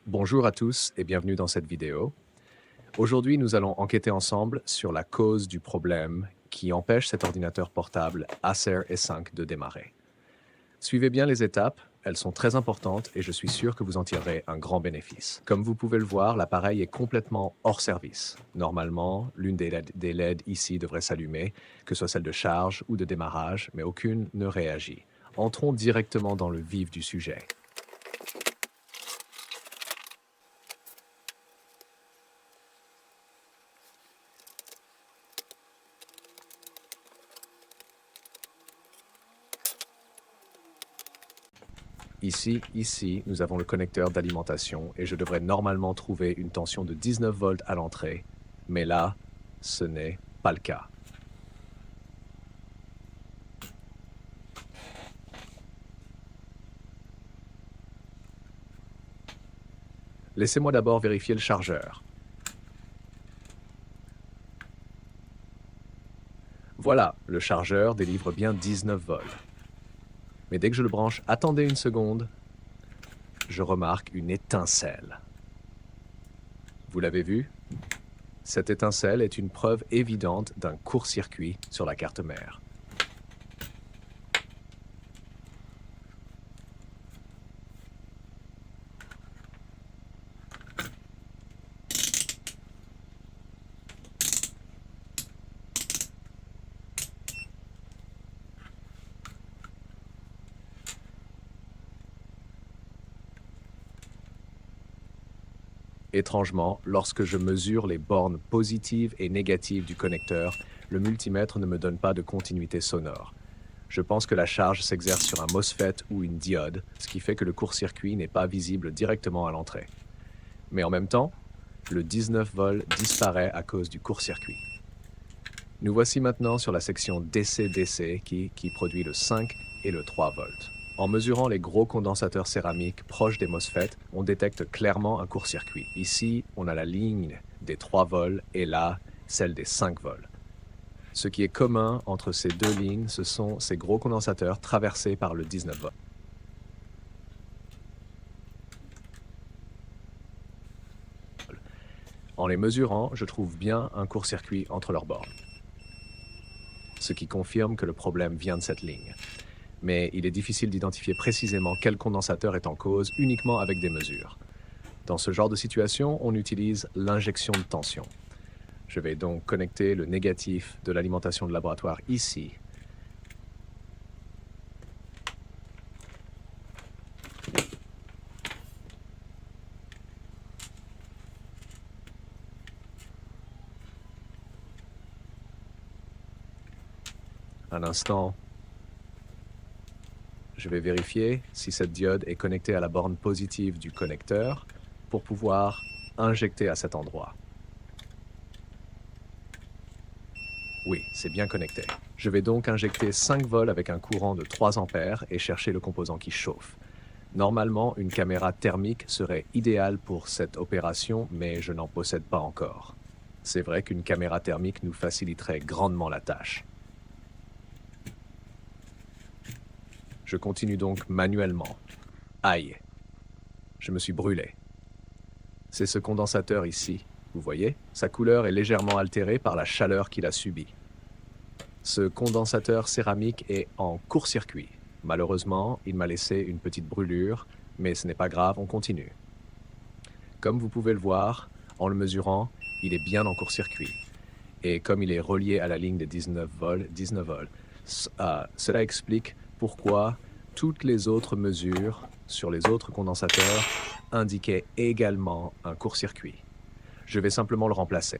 Bonjour à tous et bienvenue dans cette vidéo. Aujourd'hui, nous allons enquêter ensemble sur la cause du problème qui empêche cet ordinateur portable Acer S5 de démarrer. Suivez bien les étapes, elles sont très importantes et je suis sûr que vous en tirerez un grand bénéfice. Comme vous pouvez le voir, l'appareil est complètement hors service. Normalement, l'une des LED ici devrait s'allumer, que ce soit celle de charge ou de démarrage, mais aucune ne réagit. Entrons directement dans le vif du sujet. Ici, nous avons le connecteur d'alimentation et je devrais normalement trouver une tension de 19 volts à l'entrée, mais là, ce n'est pas le cas. Laissez-moi d'abord vérifier le chargeur. Voilà, le chargeur délivre bien 19 volts. Mais dès que je le branche, attendez une seconde, je remarque une étincelle. Vous l'avez vu? Cette étincelle est une preuve évidente d'un court-circuit sur la carte mère. Étrangement, lorsque je mesure les bornes positives et négatives du connecteur, le multimètre ne me donne pas de continuité sonore. Je pense que la charge s'exerce sur un MOSFET ou une diode, ce qui fait que le court-circuit n'est pas visible directement à l'entrée. Mais en même temps, le 19 volts disparaît à cause du court-circuit. Nous voici maintenant sur la section DC-DC qui produit le 5 et le 3 volts. En mesurant les gros condensateurs céramiques proches des MOSFET, on détecte clairement un court-circuit. Ici, on a la ligne des 3 volts et là, celle des 5 volts. Ce qui est commun entre ces deux lignes, ce sont ces gros condensateurs traversés par le 19 volts. En les mesurant, je trouve bien un court-circuit entre leurs bornes, ce qui confirme que le problème vient de cette ligne. Mais il est difficile d'identifier précisément quel condensateur est en cause uniquement avec des mesures. Dans ce genre de situation, on utilise l'injection de tension. Je vais donc connecter le négatif de l'alimentation de laboratoire ici. Un instant. Je vais vérifier si cette diode est connectée à la borne positive du connecteur pour pouvoir injecter à cet endroit. Oui, c'est bien connecté. Je vais donc injecter 5 volts avec un courant de 3 ampères et chercher le composant qui chauffe. Normalement, une caméra thermique serait idéale pour cette opération, mais je n'en possède pas encore. C'est vrai qu'une caméra thermique nous faciliterait grandement la tâche. Je continue donc manuellement. Aïe! Je me suis brûlé. C'est ce condensateur ici. Vous voyez? Sa couleur est légèrement altérée par la chaleur qu'il a subie. Ce condensateur céramique est en court-circuit. Malheureusement, il m'a laissé une petite brûlure, mais ce n'est pas grave, on continue. Comme vous pouvez le voir, en le mesurant, il est bien en court-circuit. Et comme il est relié à la ligne des 19 volts, cela explique pourquoi toutes les autres mesures sur les autres condensateurs indiquaient également un court-circuit. Je vais simplement le remplacer.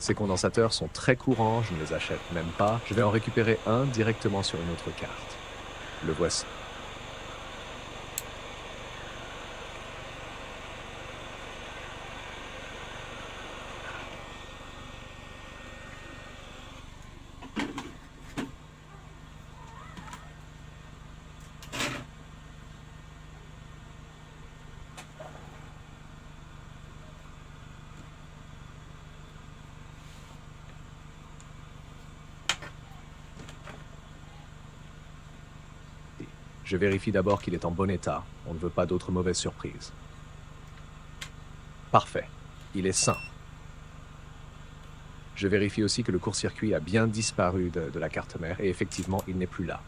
Ces condensateurs sont très courants, je ne les achète même pas. Je vais en récupérer un directement sur une autre carte. Le voici. Je vérifie d'abord qu'il est en bon état. On ne veut pas d'autres mauvaises surprises. Parfait. Il est sain. Je vérifie aussi que le court-circuit a bien disparu de la carte mère et effectivement, il n'est plus là.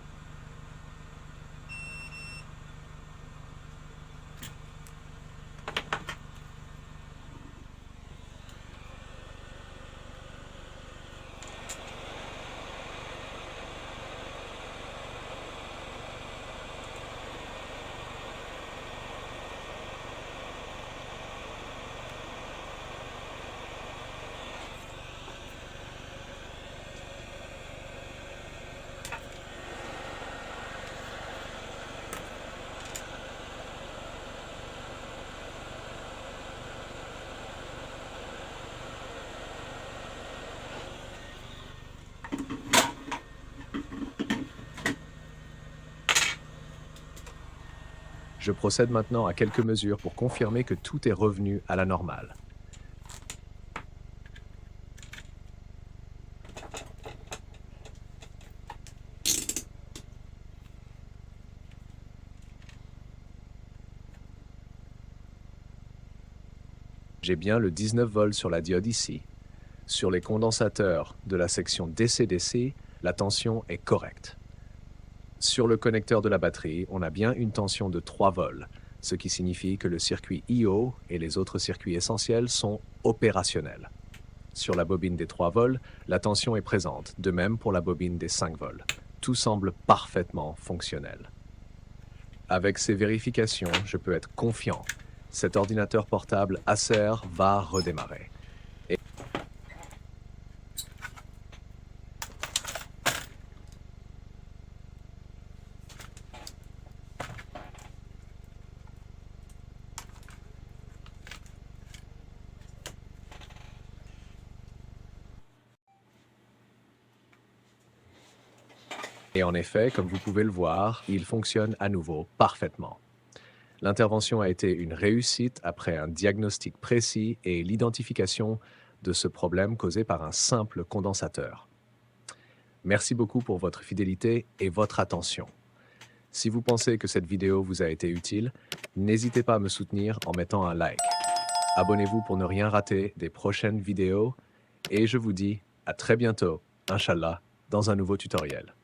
Je procède maintenant à quelques mesures pour confirmer que tout est revenu à la normale. J'ai bien le 19 volts sur la diode ici. Sur les condensateurs de la section DC-DC, la tension est correcte. Sur le connecteur de la batterie, on a bien une tension de 3 volts, ce qui signifie que le circuit I/O et les autres circuits essentiels sont opérationnels. Sur la bobine des 3 volts, la tension est présente, de même pour la bobine des 5 volts. Tout semble parfaitement fonctionnel. Avec ces vérifications, je peux être confiant. Cet ordinateur portable Acer va redémarrer. Et en effet, comme vous pouvez le voir, il fonctionne à nouveau parfaitement. L'intervention a été une réussite après un diagnostic précis et l'identification de ce problème causé par un simple condensateur. Merci beaucoup pour votre fidélité et votre attention. Si vous pensez que cette vidéo vous a été utile, n'hésitez pas à me soutenir en mettant un like. Abonnez-vous pour ne rien rater des prochaines vidéos et je vous dis à très bientôt, Inch'Allah, dans un nouveau tutoriel.